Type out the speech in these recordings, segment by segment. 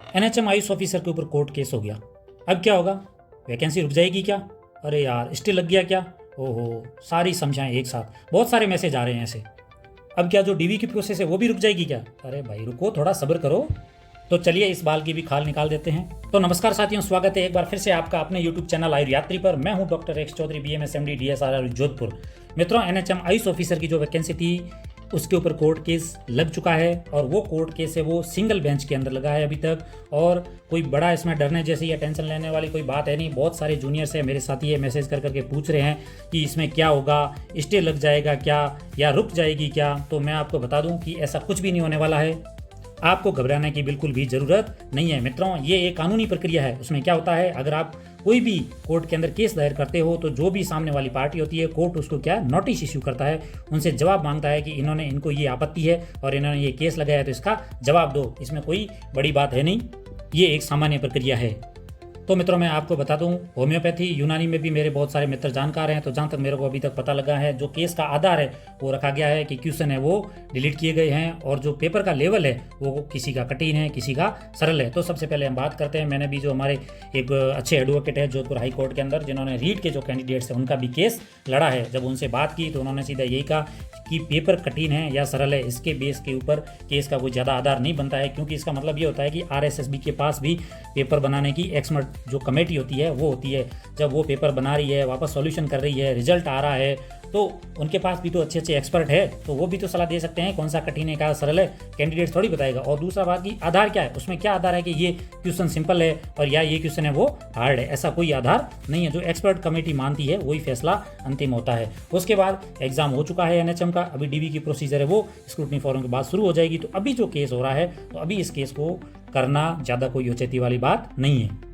NHM Ayush officer के ऊपर court case हो गया। अब क्या होगा? वैकेंसी रुक जाएगी क्या? अरे यार, स्टे लग गया क्या? ओहो, सारी समस्याएं एक साथ, बहुत सारे मैसेज आ रहे हैं ऐसे। अब क्या जो डीवी की प्रोसेस है वो भी रुक जाएगी क्या? अरे भाई रुको, थोड़ा सब्र करो। तो चलिए इस बाल की भी खाल निकाल देते हैं। तो नमस्कार साथियों, स्वागत है एक बार फिर से आपका अपने यूट्यूब चैनल आयुर यात्री पर। मैं हूं doctor X Chaudhary, BMS MD, DSRR Jodhpur. मित्रों, एनएचएम आयुष ऑफिसर की जो वैकेंसी थी उसके ऊपर कोर्ट केस लग चुका है और वो कोर्ट केस है वो सिंगल बेंच के अंदर लगा है अभी तक। और कोई बड़ा इसमें डरने जैसी या टेंशन लेने वाली कोई बात है नहीं। बहुत सारे जूनियर्स है मेरे साथी, ये मैसेज कर करके पूछ रहे हैं कि इसमें क्या होगा, स्टे लग जाएगा क्या या रुक जाएगी क्या? तो मैं आपको बता दूं कि ऐसा कुछ भी नहीं होने वाला है। आपको घबराने की बिल्कुल भी ज़रूरत नहीं है। मित्रों, ये एक कानूनी प्रक्रिया है। उसमें क्या होता है, अगर आप कोई भी कोर्ट के अंदर केस दायर करते हो तो जो भी सामने वाली पार्टी होती है, कोर्ट उसको क्या नोटिस इश्यू करता है, उनसे जवाब मांगता है कि इनको ये आपत्ति है और इन्होंने ये केस लगाया है तो इसका जवाब दो। इसमें कोई बड़ी बात है नहीं, ये एक सामान्य प्रक्रिया है। तो मित्रों, मैं आपको बता दूं, होम्योपैथी यूनानी में भी मेरे बहुत सारे मित्र जानकार हैं। तो जहाँ तक मेरे को अभी तक पता लगा है, जो केस का आधार है वो रखा गया है कि क्वेश्चन है वो डिलीट किए गए हैं और जो पेपर का लेवल है वो किसी का कठिन है, किसी का सरल है। तो सबसे पहले हम बात करते हैं, मैंने भी जो हमारे एक अच्छे एडवोकेट है जोधपुर हाई कोर्ट के अंदर, जिन्होंने रीट के जो कैंडिडेट्स हैं उनका भी केस लड़ा है, जब उनसे बात की तो उन्होंने सीधा यही कहा कि पेपर कठिन है या सरल है, इसके बेस के ऊपर केस का कोई ज़्यादा आधार नहीं बनता है। क्योंकि इसका मतलब ये होता है कि आरएसएसबी के पास भी पेपर बनाने की एक्सपर्ट जो कमेटी होती है वो होती है। जब वो पेपर बना रही है, वापस सॉल्यूशन कर रही है, रिजल्ट आ रहा है, तो उनके पास भी तो अच्छे अच्छे एक्सपर्ट है, तो वो भी तो सलाह दे सकते हैं कौन सा कठिन है क्या सरल है। कैंडिडेट थोड़ी बताएगा। और दूसरा बात की आधार क्या है, उसमें क्या आधार है कि ये क्वेश्चन सिंपल है और या ये क्वेश्चन है वो हार्ड है, ऐसा कोई आधार नहीं है। जो एक्सपर्ट कमेटी मानती है वही फैसला अंतिम होता है। उसके बाद एग्जाम हो चुका है एनएचएम का, अभी डीवी की प्रोसीजर है वो स्क्रूटनी फॉर्म के बाद शुरू हो जाएगी। तो अभी जो केस हो रहा है, तो अभी इस केस को करना ज़्यादा कोई औचित्य वाली बात नहीं है।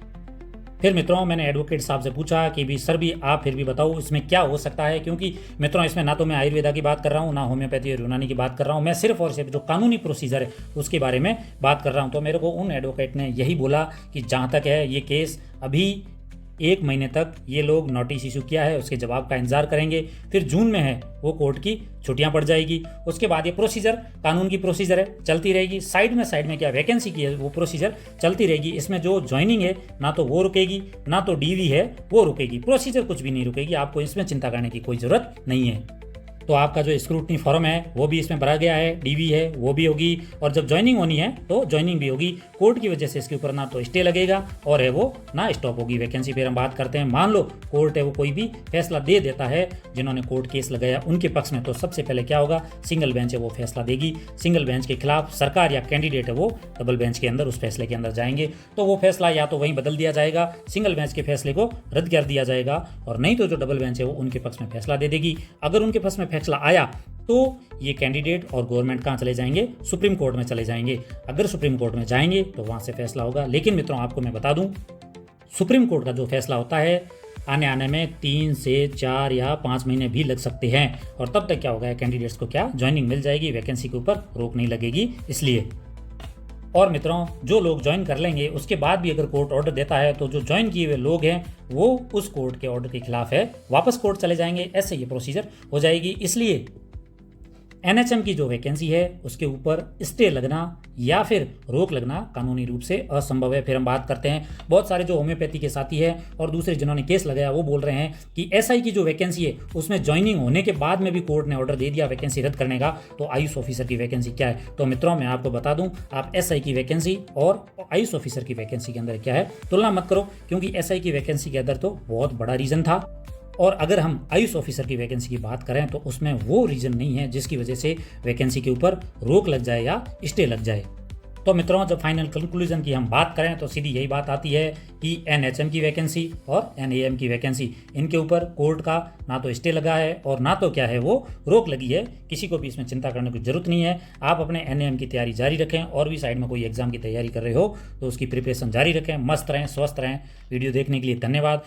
फिर मित्रों, मैंने एडवोकेट साहब से पूछा कि भी सर भी आप फिर भी बताओ इसमें क्या हो सकता है, क्योंकि मित्रों इसमें ना तो मैं आयुर्वेदा की बात कर रहा हूँ, ना होम्योपैथी और यूनानी की बात कर रहा हूँ। मैं सिर्फ और सिर्फ जो कानूनी प्रोसीजर है उसके बारे में बात कर रहा हूँ। तो मेरे को उन एडवोकेट ने यही बोला कि जहाँ तक है ये केस अभी 1 महीने तक ये लोग नोटिस इशू किया है, उसके जवाब का इंतजार करेंगे। फिर जून में है वो कोर्ट की छुट्टियां पड़ जाएगी। उसके बाद ये प्रोसीजर, कानून की प्रोसीजर है, चलती रहेगी। साइड में क्या वैकेंसी की है वो प्रोसीजर चलती रहेगी। इसमें जो ज्वाइनिंग है ना तो वो रुकेगी, ना तो डीवी है वो रुकेगी। प्रोसीजर कुछ भी नहीं रुकेगी, आपको इसमें चिंता करने की कोई ज़रूरत नहीं है। तो आपका जो स्क्रूटनी फॉर्म है वो भी इसमें भरा गया है, डीवी है वो भी होगी, और जब ज्वाइनिंग होनी है तो ज्वाइनिंग भी होगी। कोर्ट की वजह से इसके ऊपर ना तो स्टे लगेगा और है वो ना स्टॉप होगी वैकेंसी। फिर हम बात करते हैं, मान लो कोर्ट है वो कोई भी फैसला दे देता है, जिन्होंने कोर्ट केस लगाया उनके पक्ष में, तो सबसे पहले क्या होगा, सिंगल बेंच है वो फैसला देगी। सिंगल बेंच के खिलाफ सरकार या कैंडिडेट है वो डबल बेंच के अंदर उस फैसले के अंदर जाएंगे। तो वो फैसला या तो वहीं बदल दिया जाएगा, सिंगल बेंच के फैसले को रद्द कर दिया जाएगा, और नहीं तो जो डबल बेंच है वो उनके पक्ष में फैसला दे देगी। अगर उनके पक्ष में फैसला आया तो ये कैंडिडेट और गवर्नमेंट कहाँ चले जाएंगे, सुप्रीम कोर्ट में चले जाएंगे। अगर सुप्रीम कोर्ट में जाएंगे तो वहाँ से फैसला होगा। लेकिन मित्रों आपको मैं बता दूं, सुप्रीम कोर्ट का जो फैसला होता है आने में 3 से 4 या 5 महीने भी लग सकते हैं, और तब तक क्या होगा, कैंडिडेट्स को क्या ज्वाइनिंग मिल जाएगी, वैकेंसी के ऊपर रोक नहीं लगेगी इसलिए। और मित्रों, जो लोग ज्वाइन कर लेंगे उसके बाद भी अगर कोर्ट ऑर्डर देता है तो जो ज्वाइन किए हुए लोग हैं वो उस कोर्ट के ऑर्डर के खिलाफ है वापस कोर्ट चले जाएंगे। ऐसे ये प्रोसीजर हो जाएगी। इसलिए एनएचएम की जो वैकेंसी है उसके ऊपर स्टे लगना या फिर रोक लगना कानूनी रूप से असंभव है। फिर हम बात करते हैं, बहुत सारे जो होम्योपैथी के साथी है और दूसरे जिन्होंने केस लगाया वो बोल रहे हैं कि एसआई की जो वैकेंसी है उसमें ज्वाइनिंग होने के बाद में भी कोर्ट ने ऑर्डर दे दिया वैकेंसी रद्द करने का, तो आयुष ऑफिसर की वैकेंसी क्या है। तो मित्रों मैं आपको बता दूं, आप एसआई की वैकेंसी और आयुष ऑफिसर की वैकेंसी के अंदर क्या है तुलना मत करो, क्योंकि एसआई की वैकेंसी के अंदर तो बहुत बड़ा रीजन था, और अगर हम आयुष ऑफिसर की वैकेंसी की बात करें तो उसमें वो रीज़न नहीं है जिसकी वजह से वैकेंसी के ऊपर रोक लग जाए या स्टे लग जाए। तो मित्रों, जब फाइनल कंक्लूजन की हम बात करें तो सीधी यही बात आती है कि एनएचएम की वैकेंसी और एनएएम की वैकेंसी, इनके ऊपर कोर्ट का ना तो स्टे लगा है और ना तो क्या है वो रोक लगी है। किसी को भी इसमें चिंता करने की जरूरत नहीं है। आप अपने एनएएम की तैयारी जारी रखें, और भी साइड में कोई एग्जाम की तैयारी कर रहे हो तो उसकी प्रिपरेशन जारी रखें। मस्त रहें, स्वस्थ रहें। वीडियो देखने के लिए धन्यवाद।